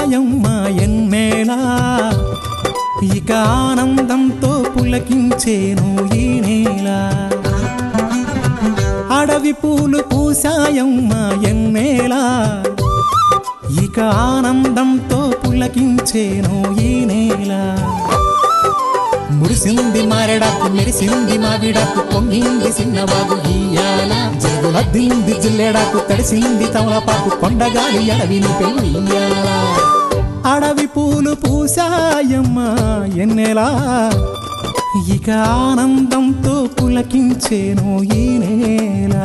పూసాయమ్మ ఎన్నేలా ఇక ఆనందంతో పులకించేను ఈ నేల అడవి పూలు పూసాయమ్మ ఎన్నేలా ఇక ఆనందంతో పులకించేను ఈ నేల మురిసింది మారెడాకు మెరిసింది మావిడాకు పొంగింది సిన్నవాగు ఇయ్యాల జగులద్దింది జిల్లెడాకు తడిసింది తమలపాకు కొండగాలి అడవిని పెయ్యాల అడవి పూలు పూసాయమ్మ ఎన్నెలా ఇక ఆనందంతో పులకించేను ఈ నేల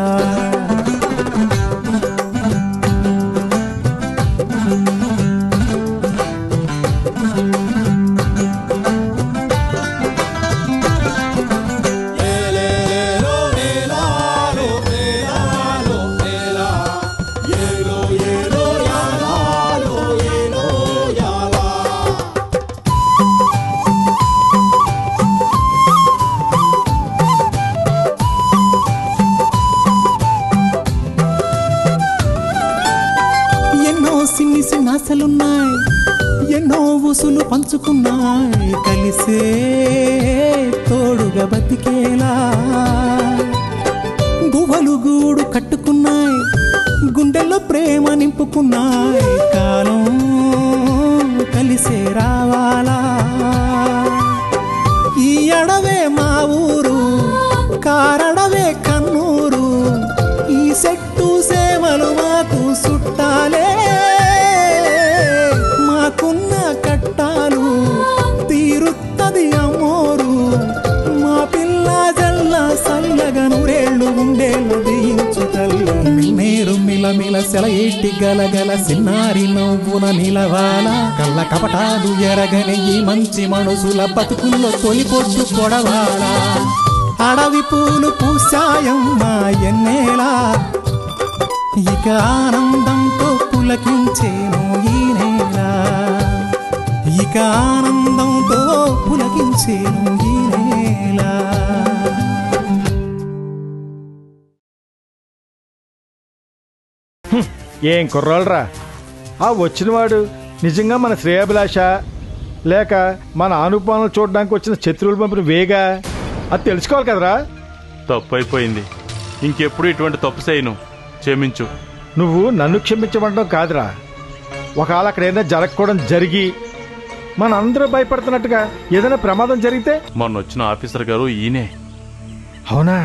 ఆశలున్నాయి ఎన్నో ఊసులు పంచుకున్నాయి కలిసే తోడుగా బతికేలా గువ్వలు గూడు కట్టుకున్నాయి గుండెల్లో ప్రేమ నింపుకున్నాయి కాలం కలిసే రావాలా ఈ అడవే మా ఊరు కారడవే కన్నూరు ఈ చెట్టు సేమలు మాకు చుట్టాలే మాకున్న కట్టాలు తీరుత్తది అమ్మోరు మా పిల్ల జల్ల సల్లగా నూరేళ్ళు ఉండేళ్ళు దీయించు తల్లి మిల్మేరు మిలమిల సెలయేటి గలగల సిన్నారి నవ్వున నిలవాల కళ్ళ కపటాలు ఎరగని ఈ మంచి మనసుల బతుకుల్లో తొలి పొట్టు కొడవాల అడవి పూలు పూసాయమ్మ ఎన్నేలా ఇక ఆనందంతో పులకించేను ఈ నేల ఇక ఆనందంతో పులకించేను ఈ నేల ఏం కుర్రాళ్ళరా ఆ వచ్చినవాడు నిజంగా మన శ్రేయాభిలాష లేక మన అనుపానాలు చూడడానికి వచ్చిన శత్రువులు పంపిన వేగా అది తెలుసుకోవాలి కదరా. తప్పు అయిపోయింది, ఇంకెప్పుడు ఇటువంటి తప్పు చేయను, క్షమించు. నువ్వు నన్ను క్షమించమంటావు కాదురా, ఒకవేళ అక్కడ ఏదైనా జరగకూడదు జరిగి మన అందరూ భయపడుతున్నట్టుగా ఏదైనా ప్రమాదం జరిగితే. మొన్న వచ్చిన ఆఫీసర్ గారు ఈయనే. అవునా,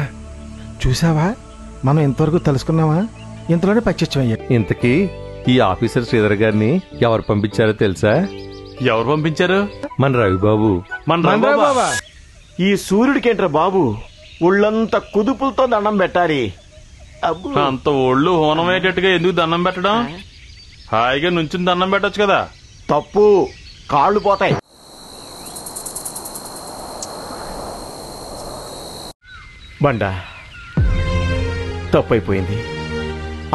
చూసావా మనం ఇంతవరకు తెలుసుకున్నావా, ఇంతలోనే పచ్చిచ్చమయ్యా. ఇంతకీ ఈ ఆఫీసర్ శ్రీధర్ గారిని ఎవరు పంపించారో తెలుసా? ఎవరు పంపించారు? మన రవిబాబు. మన రవిబాబా? ఈ సూర్యుడికేంట్రా బాబు ఒళ్ళంతా కుదుపులతో దండం పెట్టాలి. అంత ఒళ్ళు హోనమయ్యేటట్టుగా ఎందుకు దండం పెట్టడం? హాయిగా నుంచుని దండం పెట్టచ్చు కదా. తప్పు, కాళ్ళు పోతాయి. బండా, తప్పైపోయింది.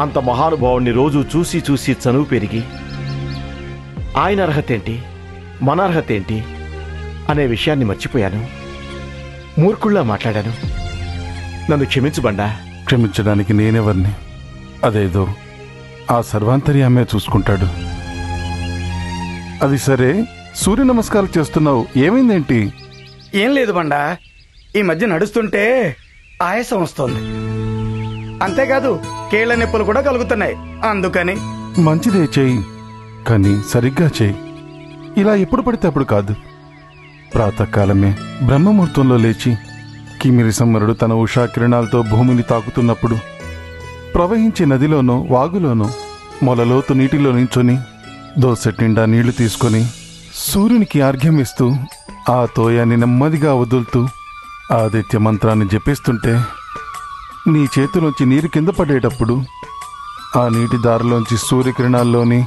అంత మహానుభావుణ్ణి రోజు చూసి చూసి చనువు పెరిగి ఆయన అర్హత ఏంటి మన అర్హత ఏంటి అనే విషయాన్ని మర్చిపోయాను. మూర్ఖుల్లా మాట్లాడాను, నన్ను క్షమించు బండా. క్షమించడానికి నేనెవర్ని? అదేదో ఆ సర్వాంతర్యామే చూసుకుంటాడు. అది సరే, సూర్య నమస్కారం చేస్తున్నావు, ఏమైందేంటి? ఏం లేదు బండా, ఈ మధ్య నడుస్తుంటే ఆయాసం వస్తోంది. అంతేకాదు కీళ్ల నొప్పులు కూడా కలుగుతున్నాయి. అందుకని. మంచిదే, చెయ్యి, కానీ సరిగ్గా చెయ్యి. ఇలా ఎప్పుడు పడితే అప్పుడు కాదు. ప్రాతకాలమే బ్రహ్మముహూర్తంలో లేచి కిమిరి సమ్మరుడు తన ఉషా కిరణాలతో భూమిని తాకుతున్నప్పుడు ప్రవహించే నదిలోనో వాగులోనో మొలలోతు నీటిలో నించొని దోసెట్ నిండా నీళ్లు తీసుకొని సూర్యునికి ఆర్ఘ్యం ఇస్తూ ఆ తోయాన్ని నెమ్మదిగా వదులుతూ ఆదిత్య మంత్రాన్ని జపిస్తుంటే నీ చేతిలోంచి నీరు కింద పడేటప్పుడు ఆ నీటి దారిలోంచి సూర్యకిరణాల్లోని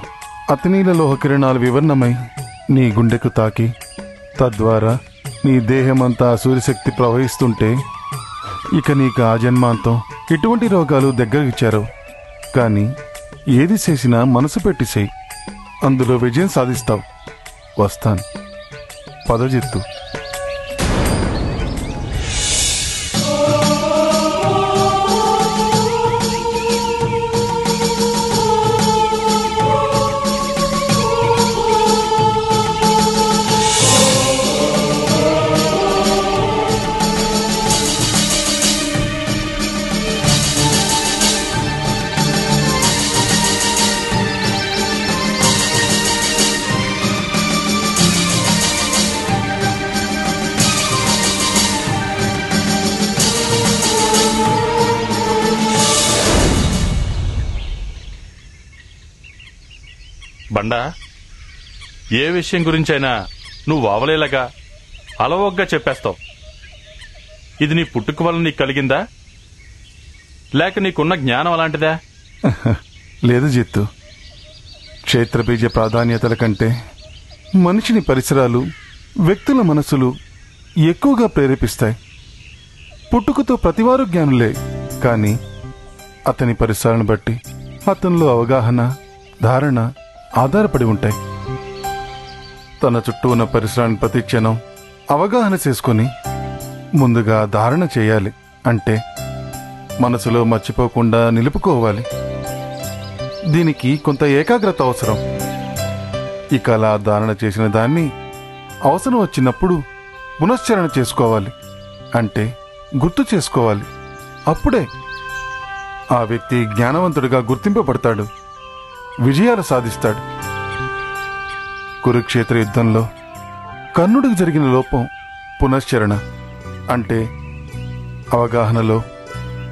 అతినీల లోహ కిరణాలు వివర్ణమై నీ గుండెకు తాకి తద్వారా నీ దేహమంతా సూర్యశక్తి ప్రవహిస్తుంటే ఇక నీకు ఆ జన్మాంతం ఎటువంటి రోగాలు దగ్గరికి చేరవు. కానీ ఏది చేసినా మనసు పెట్టి చేయి, అందులో విజయం సాధిస్తావు. వస్తాను, పదజిత్తు. బండా, ఏ విషయం గురించైనా నువ్వు అవలేలాగా అలవోగ్గా చెప్పేస్తావు. ఇది నీ పుట్టుక వల్ల నీకు కలిగిందా, లేక నీకున్న జ్ఞానం అలాంటిదా? లేదు జిత్తు, క్షేత్రబీజ ప్రాధాన్యతల కంటే మనిషిని పరిసరాలు, వ్యక్తుల మనసులు ఎక్కువగా ప్రేరేపిస్తాయి. పుట్టుకతో ప్రతివారు జ్ఞానులే, కానీ అతని పరిసరాలను బట్టి అతనిలో అవగాహన, ధారణ ఆధారపడి ఉంటాయి. తన చుట్టూ ఉన్న పరిసరాన్ని ప్రతి క్షణం అవగాహన చేసుకుని ముందుగా ధారణ చేయాలి. అంటే మనసులో మర్చిపోకుండా నిలుపుకోవాలి. దీనికి కొంత ఏకాగ్రత అవసరం. ఇక అలా ధారణ చేసిన దాన్ని అవసరం వచ్చినప్పుడు పునశ్చరణ చేసుకోవాలి. అంటే గుర్తు చేసుకోవాలి. అప్పుడే ఆ వ్యక్తి జ్ఞానవంతుడిగా గుర్తింపబడతాడు, విజయాలు సాధిస్తాడు. కురుక్షేత్ర యుద్ధంలో కర్ణుడికి జరిగిన లోపం పునశ్చరణ. అంటే అవగాహనలో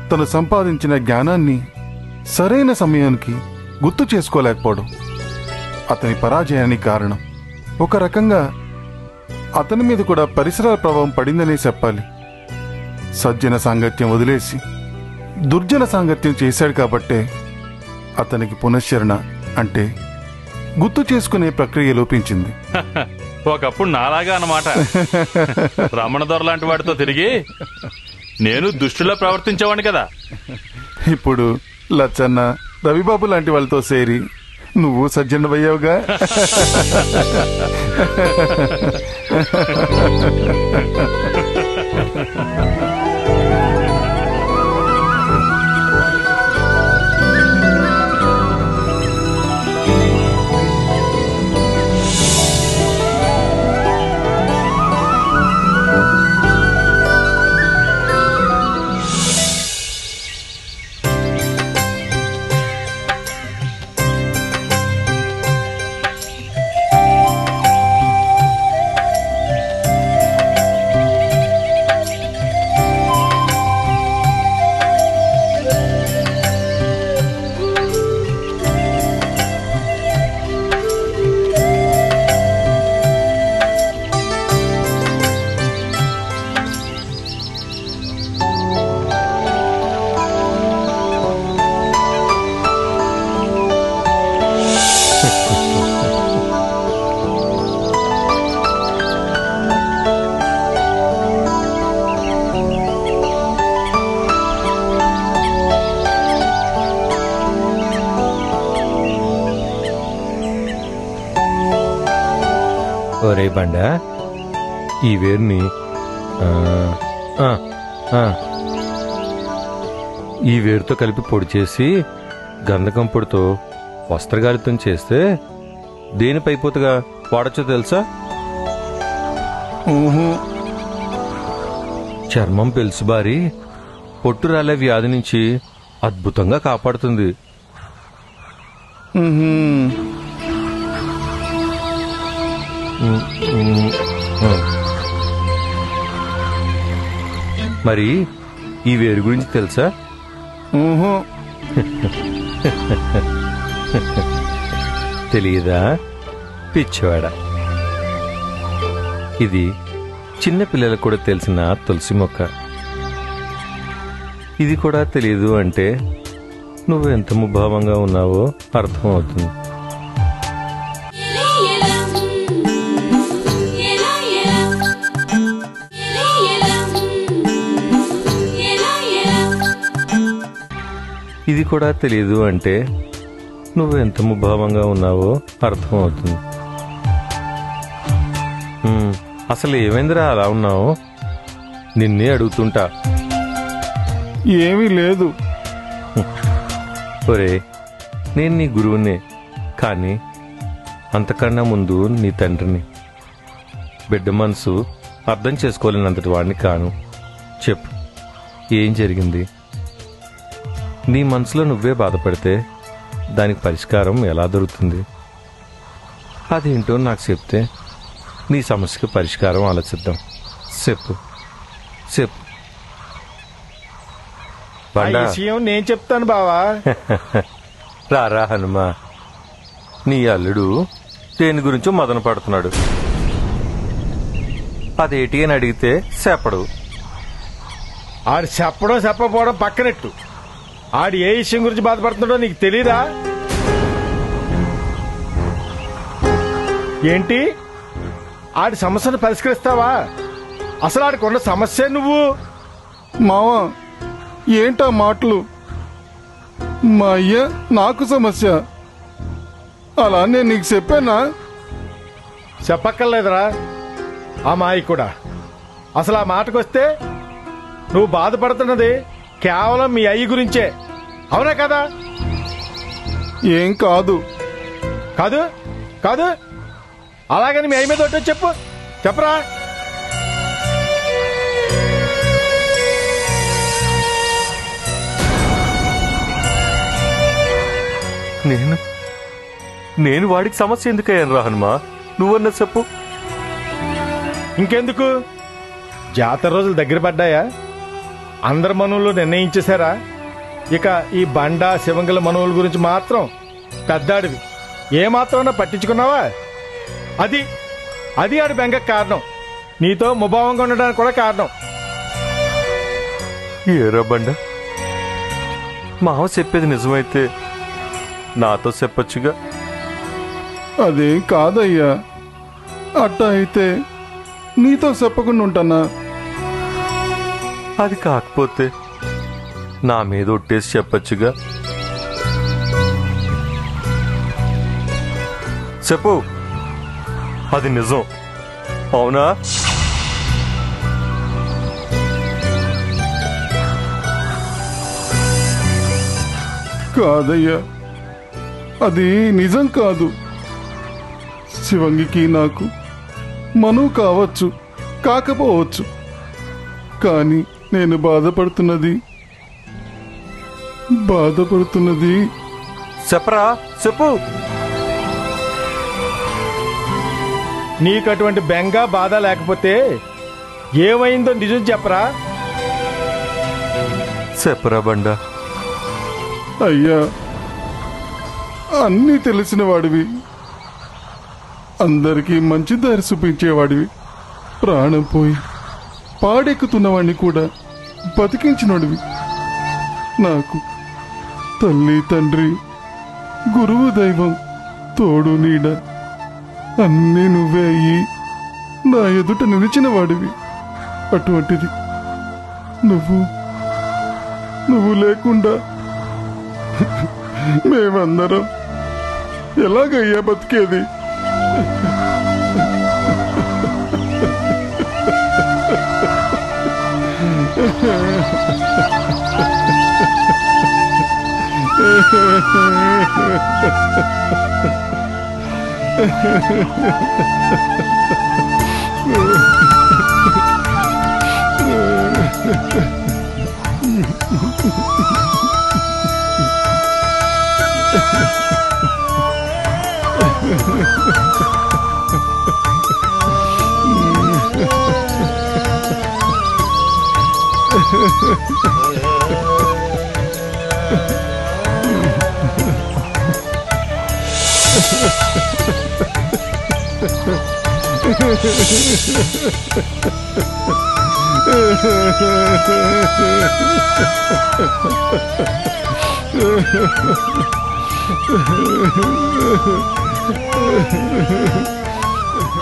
తను సంపాదించిన జ్ఞానాన్ని సరైన సమయానికి గుర్తు చేసుకోలేకపోవడం అతని పరాజయానికి కారణం. ఒక రకంగా అతని మీద కూడా పరిసరాల ప్రభావం పడిందనే చెప్పాలి. సజ్జన సాంగత్యం వదిలేసి దుర్జన సాంగత్యం చేశాడు కాబట్టే అతనికి పునశ్చరణ అంటే గుర్తు చేసుకునే ప్రక్రియ లోపించింది. ఒకప్పుడు నాలాగా అన్నమాట. రమణ దొర లాంటి వాడితో తిరిగి నేను దుష్టులా ప్రవర్తించేవాడిని కదా. ఇప్పుడు లచ్చన్న, రవిబాబు లాంటి వాళ్ళతో సేరి నువ్వు సజ్జనవయ్యావుగా. ఒరే బండా, ఈ వేరుని ఈ వేరుతో కలిపి పొడి చేసి గంధకం పొడితో వస్త్రగాలితం చేస్తే దేని పైపోతగా వాడచ్చో తెలుసా? చర్మం పెలుసుబారి పొట్టు రాలే వ్యాధి నుంచి అద్భుతంగా కాపాడుతుంది. మరి ఈ వేరు గురించి తెలుసా? తెలియదా పిచ్చివాడా? ఇది చిన్న పిల్లలకు కూడా తెలిసిన తులసి మొక్క. ఇది కూడా తెలియదు అంటే నువ్వు ఎంత ముభావంగా ఉన్నావో అర్థమవుతుంది. ఇది కూడా తెలియదు అంటే నువ్వు ఎంత ముభావంగా ఉన్నావో అర్థమవుతుంది. అసలు ఏమైందిరా అలా ఉన్నావు? నిన్నే అడుగుతుంటా. ఏమీ లేదు. ఒరే, నేను నీ గురువునే, కానీ అంతకన్నా ముందు నీ తండ్రిని. బిడ్డ మనసు అర్థం చేసుకోలేనంతటి వాడిని కాను. చెప్పు, ఏం జరిగింది? నీ మనసులో నువ్వే బాధపడితే దానికి పరిష్కారం ఎలా దొరుకుతుంది? అదేంటో నాకు చెప్తే నీ సమస్యకు పరిష్కారం ఆలోచిద్దాం. చెప్పు చెప్పు. విషయం నేను చెప్తాను బావా. రారా హనుమా, నీ అల్లుడు దేని గురించో మదన పడుతున్నాడు. అదేటి అని అడిగితే చెప్పడు. ఆడు చెప్పడం చెప్పకపోవడం పక్కనెట్టు, ఆడు ఏ విషయం గురించి బాధపడుతున్నాడో నీకు తెలీదా? ఏంటి ఆడి సమస్యను పరిష్కరిస్తావా? అసలు ఆడికి ఉన్న సమస్య నువ్వు. మావా ఏంటా మాటలు? మా అయ్య నాకు సమస్య, అలా నేను నీకు చెప్పానా? చెప్పక్కర్లేదురా ఆ మాయి కూడా. అసలు ఆ మాటకొస్తే నువ్వు బాధపడుతున్నది కేవలం మీ అయ్యి గురించే, అవునా కదా? ఏం కాదు. కాదు కాదు అలాగని మీ అయ్యి మీద ఒట్టు చెప్పు, చెప్పరా? నేను వాడికి సమస్య ఎందుకయ్యాను రా హనుమా? నువ్వన్నా చెప్పు. ఇంకెందుకు, జాతర రోజులు దగ్గర పడ్డాయా? అందరి మనువులు నిర్ణయించేశారా? ఇక ఈ బండ శివంగల మనువుల గురించి మాత్రం పెద్దాడివి ఏమాత్రం పట్టించుకున్నావా? అది అది ఆడి బెంగకు కారణం, నీతో ముభావంగా ఉండడానికి కూడా కారణం. ఏరా బండ, మావ చెప్పేది నిజమైతే నాతో చెప్పొచ్చుగా. అదేం కాదయ్యా, అట్టా అయితే నీతో చెప్పకుండా ఉంటానా? అది కాకపోతే నా మీద ఒట్టేసి చెప్పొచ్చుగా. చెప్పు, అది నిజం అవునా? కాదయ్యా, అది నిజం కాదు. శివంగికి నాకు మనువు కావచ్చు, కాకపోవచ్చు, కానీ నేను బాధపడుతున్నది చెప్పరా, చెప్పు. నీకు అటువంటి బెంగ బాధ లేకపోతే ఏమైందో నిజం చెప్పరా? చెప్పరా బండ. అయ్యా, అన్నీ తెలిసిన వాడివి, అందరికీ మంచి దారి చూపించేవాడివి, ప్రాణం పోయి పాడెక్కుతున్నవాడిని కూడా బతికించినోడివి. నాకు తల్లి, తండ్రి, గురువు, దైవం, తోడు, నీడ అన్నీ నువ్వే అయ్యి నా ఎదుట నిలిచిన వాడివి. అటువంటిది నువ్వు లేకుండా మేమందరం ఎలాగయ్యా బతికేది?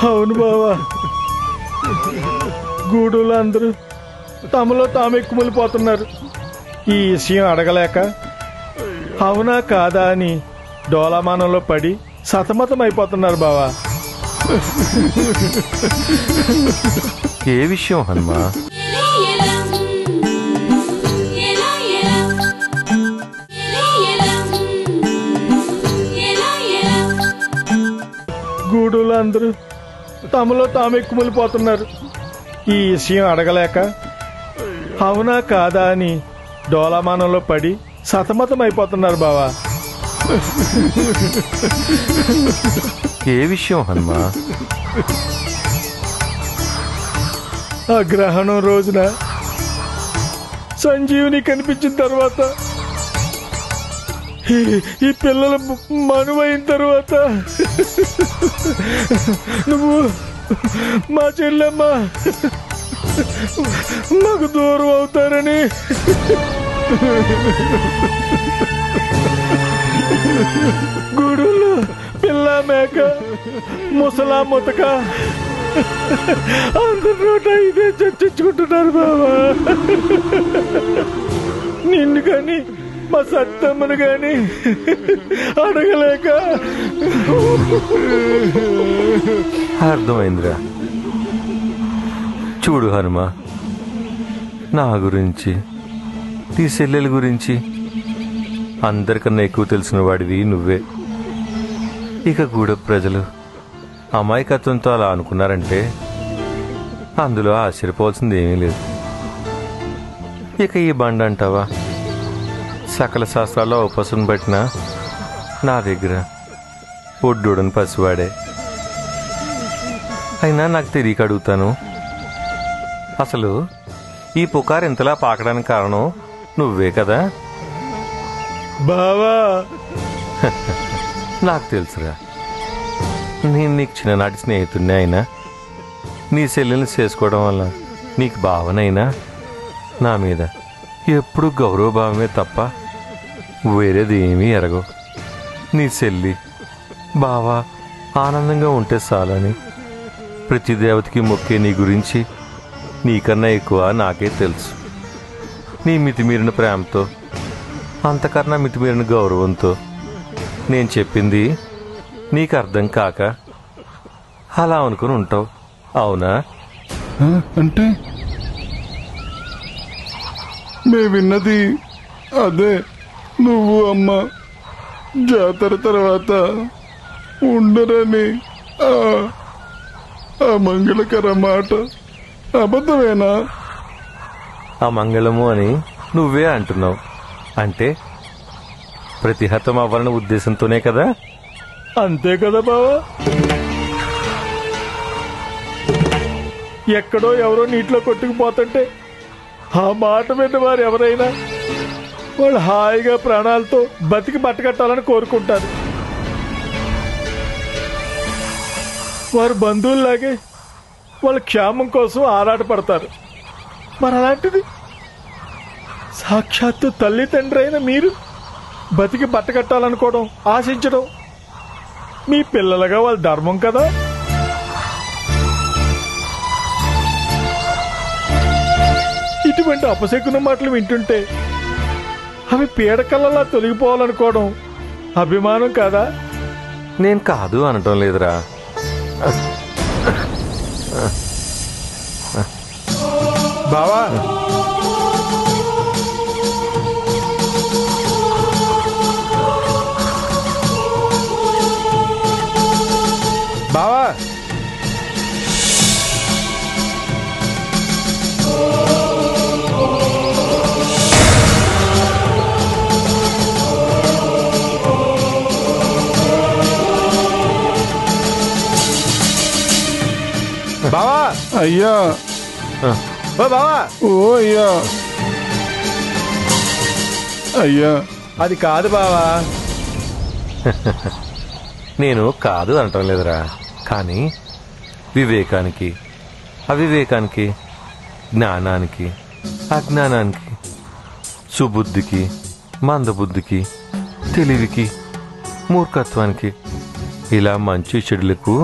అవును బావా, గూడులో అందరూ తమలో తాము ఎక్కుమలిపోతున్నారు. ఈ విషయం అడగలేక అవునా కాదా అని డోలామానంలో పడి సతమతం అయిపోతున్నారు బావా. ఏ విషయం హనుమా? గూడులో అందరూ తమలో తాము ఎక్కుమలిపోతున్నారు. ఈ విషయం అడగలేక అవునా కాదా అని డోలామానంలో పడి సతమతం అయిపోతున్నారు బావా. ఏ విషయం హనుమా? ఆ గ్రహణం రోజున సంజీవుని కనిపించిన తర్వాత ఈ పిల్లల మనువైన తర్వాత నువ్వు మా చెల్లెమ్మ మాకు దూరం అవుతారని గూడుల్లో పిల్ల మేక ముసలా ముతక అందరి నోట ఇదే చర్చించుకుంటున్నారు బాబా. నిన్ను కానీ మా సత్తమ్మను కానీ అడగలేక. అర్థమైందిరా. చూడు హనుమ, నా గురించి నీ చెల్లెల గురించి అందరికన్నా ఎక్కువ తెలిసిన వాడివి నువ్వే. ఇక గూడ ప్రజలు అమాయకత్వంతో అలా అనుకున్నారంటే అందులో ఆశ్చర్యపోవాల్సింది ఏమీ లేదు. ఇక ఈ బండ అంటావా, సకల శాస్త్రాల్లో ఉపసును పట్టిన నా దగ్గర ఒడ్డుడని పసివాడే. అయినా నాకు తెలియక అడుగుతాను, అసలు ఈ పుకారు ఇంతలా పాకడానికి కారణం నువ్వే కదా బావా? నాకు తెలుసురా, నేను నీకు చిన్ననాటి స్నేహితుడిని అయినా నీ చెల్లెల్ని చేసుకోవడం వల్ల నీకు భావనైనా నా మీద ఎప్పుడు గౌరవభావమే తప్ప వేరేది ఏమీ ఎరగవు. నీ చెల్లి బావా ఆనందంగా ఉంటే చాలని ప్రతి దేవతకి మొక్కే నీ గురించి నీకన్నా ఎక్కువ నాకే తెలుసు. నీ మితిమీరిన ప్రేమతో, అంతకన్నా మితిమీరిన గౌరవంతో నేను చెప్పింది నీకు అర్థం కాక అలా అనుకుని ఉంటావు, అవునా? అంటే మే విన్నది అదే. నువ్వు అమ్మ జాతర తర్వాత ఉండరని ఆ మంగళకర మాట అబద్ధమేనా? ఆ మంగళము అని నువ్వే అంటున్నావు అంటే ప్రతిహతం అవ్వాలనే ఉద్దేశంతోనే కదా? అంతే కదా బావా. ఎక్కడో ఎవరో నీటిలో కొట్టుకుపోతుంటే ఆ మాట విన్న వారు ఎవరైనా వాళ్ళు హాయిగా ప్రాణాలతో బతికి బట్టకట్టాలని కోరుకుంటారు. వారు బంధువుల్లాగే వాళ్ళ క్షేమం కోసం ఆరాటపడతారు. మరి అలాంటిది సాక్షాత్తు తల్లి తండ్రి అయిన మీరు బతికి బట్టకట్టాలనుకోవడం, ఆశించడం మీ పిల్లలుగా వాళ్ళ ధర్మం కదా. ఇటువంటి అపశకున మాటలు వింటుంటే అవి పీడకలలా తొలగిపోవాలనుకోవడం అభిమానం కాదా? నేను కాదు అనటం లేదురా. బావా, బావా, బావా, అయ్యా, ఓ బావా, ఓ అయ్యా, అయ్యా. అది కాదు బావా. నేను కాదు అనటం లేదురా, కానీ వివేకానికి, అవివేకానికి, జ్ఞానానికి, అజ్ఞానానికి, సుబుద్ధికి, మందబుద్ధికి, తెలివికి, మూర్ఖత్వానికి, ఇలా మంచి చెడులకు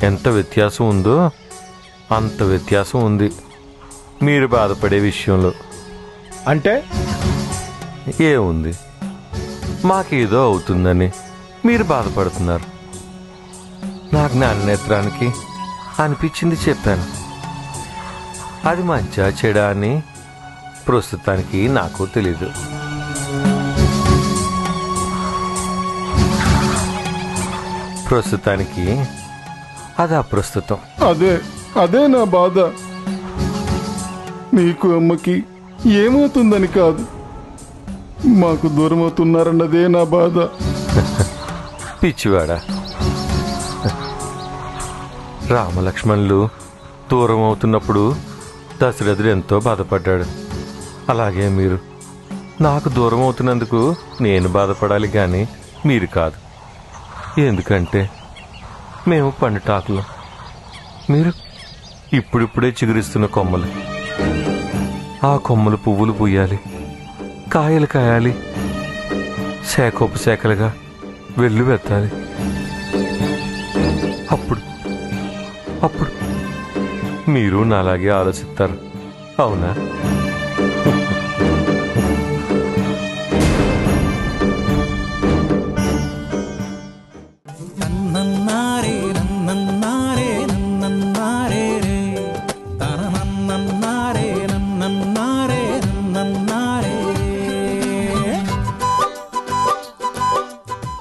ఎంత వ్యత్యాసం ఉందో అంత వ్యత్యాసం ఉంది మీరు బాధపడే విషయంలో. అంటే ఏముంది, మాకేదో అవుతుందని మీరు బాధపడుతున్నారు. నా జ్ఞాననేత్రానికి అనిపించింది చెప్పాను. అది మంచా చెడా అని ప్రస్తుతానికి నాకు తెలీదు. ప్రస్తుతానికి అది అప్రస్తుతం. అదే నా బాధ. నీకు అమ్మకి ఏమవుతుందని కాదు, మాకు దూరం అవుతున్నారన్నదే నా బాధ. పిచ్చివాడా, రామలక్ష్మణులు దూరం అవుతున్నప్పుడు దశరథుడు ఎంతో బాధపడ్డాడు. అలాగే మీరు నాకు దూరం అవుతున్నందుకు నేను బాధపడాలి కానీ మీరు కాదు. ఎందుకంటే మేము పండుటాకులు, మీరు ఇప్పుడిప్పుడే చిగురిస్తున్న కొమ్మలు. ఆ కొమ్మలు పువ్వులు పూయాలి, కాయలు కాయాలి, శాఖోపు శాఖలుగా వెల్లువెత్తాలి. అప్పుడు అప్పుడు మీరు నాలాగే ఆలోచిస్తారు, అవునా?